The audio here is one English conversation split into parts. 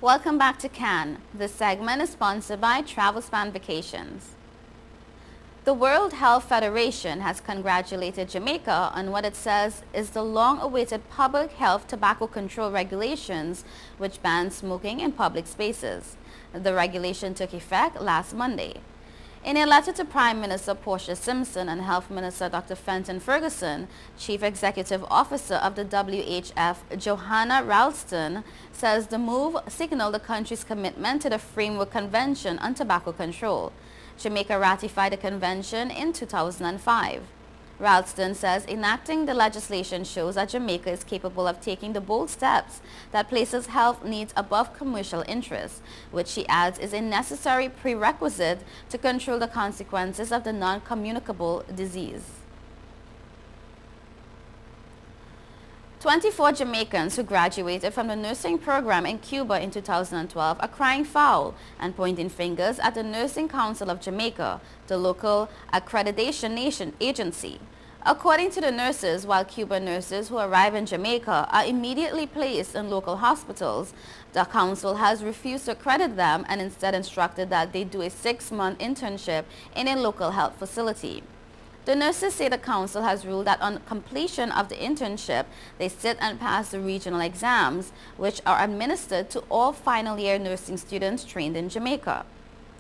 Welcome back to Cannes. This segment is sponsored by TravelSpan Vacations. The World Health Federation has congratulated Jamaica on what it says is the long-awaited public health tobacco control regulations which ban smoking in public spaces. The regulation took effect last Monday. In a letter to Prime Minister Portia Simpson and Health Minister Dr. Fenton Ferguson, Chief Executive Officer of the WHF, Johanna Ralston, says the move signaled the country's commitment to the Framework Convention on Tobacco Control. Jamaica ratified the convention in 2005. Ralston says enacting the legislation shows that Jamaica is capable of taking the bold steps that places health needs above commercial interests, which she adds is a necessary prerequisite to control the consequences of the non-communicable disease. 24 Jamaicans who graduated from the nursing program in Cuba in 2012 are crying foul and pointing fingers at the Nursing Council of Jamaica, the local accreditation agency. According to the nurses, while Cuban nurses who arrive in Jamaica are immediately placed in local hospitals, the council has refused to accredit them and instead instructed that they do a 6-month internship in a local health facility. The nurses say the council has ruled that on completion of the internship, they sit and pass the regional exams, which are administered to all final year nursing students trained in Jamaica.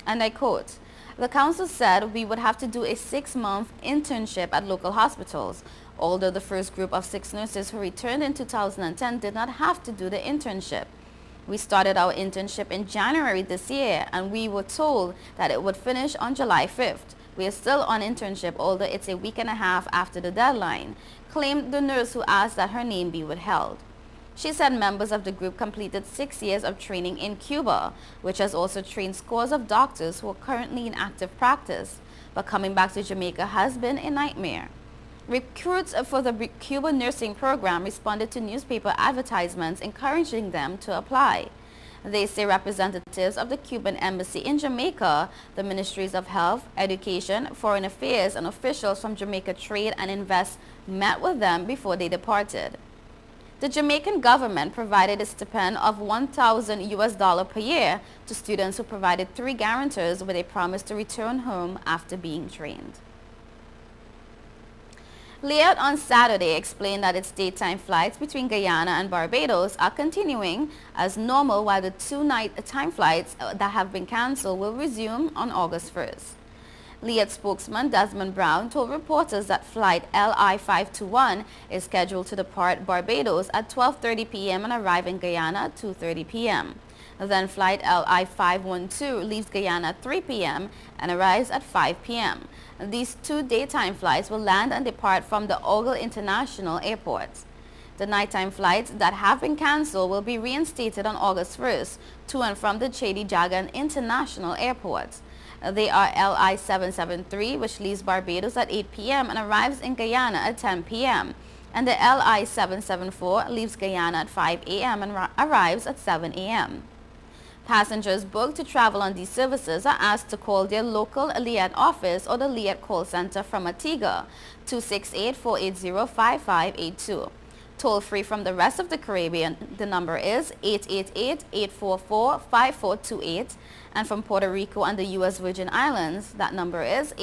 And I quote, "The council said we would have to do a 6-month internship at local hospitals, although the first group of 6 nurses who returned in 2010 did not have to do the internship. We started our internship in January this year, and we were told that it would finish on July 5th. We are still on internship, although it's a week and a half after the deadline," claimed the nurse who asked that her name be withheld. She said members of the group completed 6 years of training in Cuba, which has also trained scores of doctors who are currently in active practice. But coming back to Jamaica has been a nightmare. Recruits for the Cuban nursing program responded to newspaper advertisements encouraging them to apply. They say representatives of the Cuban embassy in Jamaica, the Ministries of Health, Education, Foreign Affairs, and officials from Jamaica Trade and Invest met with them before they departed. The Jamaican government provided a stipend of $1,000 per year to students who provided 3 guarantors with a promise to return home after being trained. Liat on Saturday explained that its daytime flights between Guyana and Barbados are continuing as normal, while the 2 nighttime flights that have been cancelled will resume on August 1st. Liat spokesman Desmond Brown told reporters that flight LI-521 is scheduled to depart Barbados at 12:30 p.m. and arrive in Guyana at 2:30 p.m. Then flight LI-512 leaves Guyana at 3 p.m. and arrives at 5 p.m. These 2 daytime flights will land and depart from the Ogle International Airport. The nighttime flights that have been cancelled will be reinstated on August 1st to and from the Chady Jagan International Airport. They are LI-773, which leaves Barbados at 8 p.m. and arrives in Guyana at 10 p.m. and the LI-774 leaves Guyana at 5 a.m. and arrives at 7 a.m. Passengers booked to travel on these services are asked to call their local Liat office or the Liat call center from Antigua, 268-480-5582. Toll-free from the rest of the Caribbean, the number is 888-844-5428, and from Puerto Rico and the U.S. Virgin Islands, that number is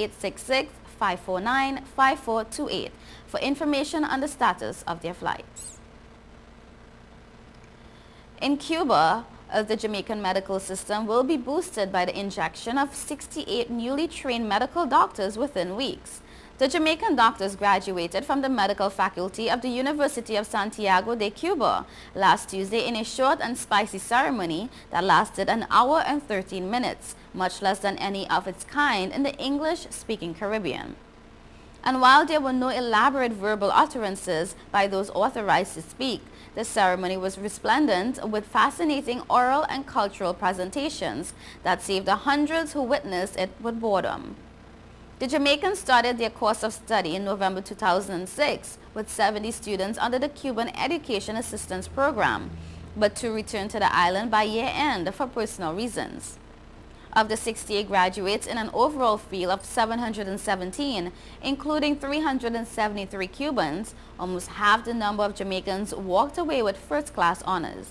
866-549-5428 for information on the status of their flights. In Cuba, the Jamaican medical system will be boosted by the injection of 68 newly trained medical doctors within weeks. The Jamaican doctors graduated from the medical faculty of the University of Santiago de Cuba last Tuesday in a short and spicy ceremony that lasted an hour and 13 minutes, much less than any of its kind in the English-speaking Caribbean. And while there were no elaborate verbal utterances by those authorized to speak, the ceremony was resplendent with fascinating oral and cultural presentations that saved the hundreds who witnessed it with boredom. The Jamaicans started their course of study in November 2006 with 70 students under the Cuban Education Assistance Program, but to return to the island by year-end for personal reasons. Of the 68 graduates in an overall field of 717, including 373 Cubans, almost half the number of Jamaicans walked away with first-class honors.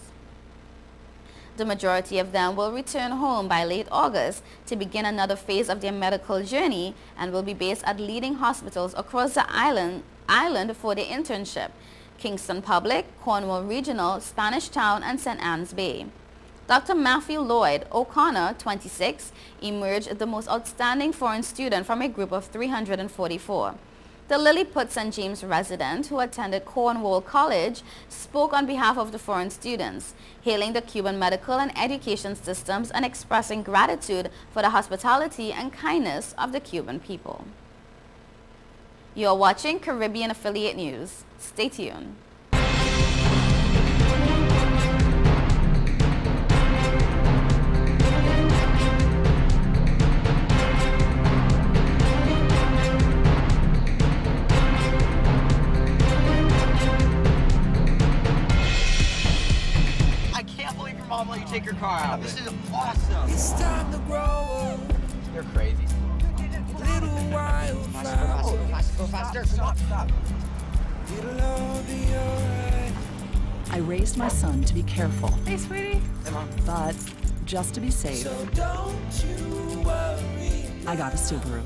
The majority of them will return home by late August to begin another phase of their medical journey and will be based at leading hospitals across the island for their internship: Kingston Public, Cornwall Regional, Spanish Town, and St. Anne's Bay. Dr. Matthew Lloyd O'Connor, 26, emerged the most outstanding foreign student from a group of 344. The Lilliput St. James resident, who attended Cornwall College, spoke on behalf of the foreign students, hailing the Cuban medical and education systems and expressing gratitude for the hospitality and kindness of the Cuban people. You are watching Caribbean Affiliate News. Stay tuned. Mom, let you take your car out. This is awesome. It's time to grow up. You're crazy. Little while Go faster. Stop. It'll all be alright. I raised my son to be careful, Hey, sweetie. Hey, Mom. but just to be safe, So don't you worry. I got a Subaru.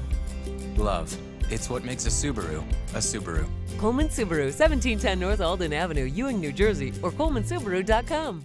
Love. It's what makes a Subaru a Subaru. Coleman Subaru, 1710 North Alden Avenue, Ewing, New Jersey, or colemansubaru.com.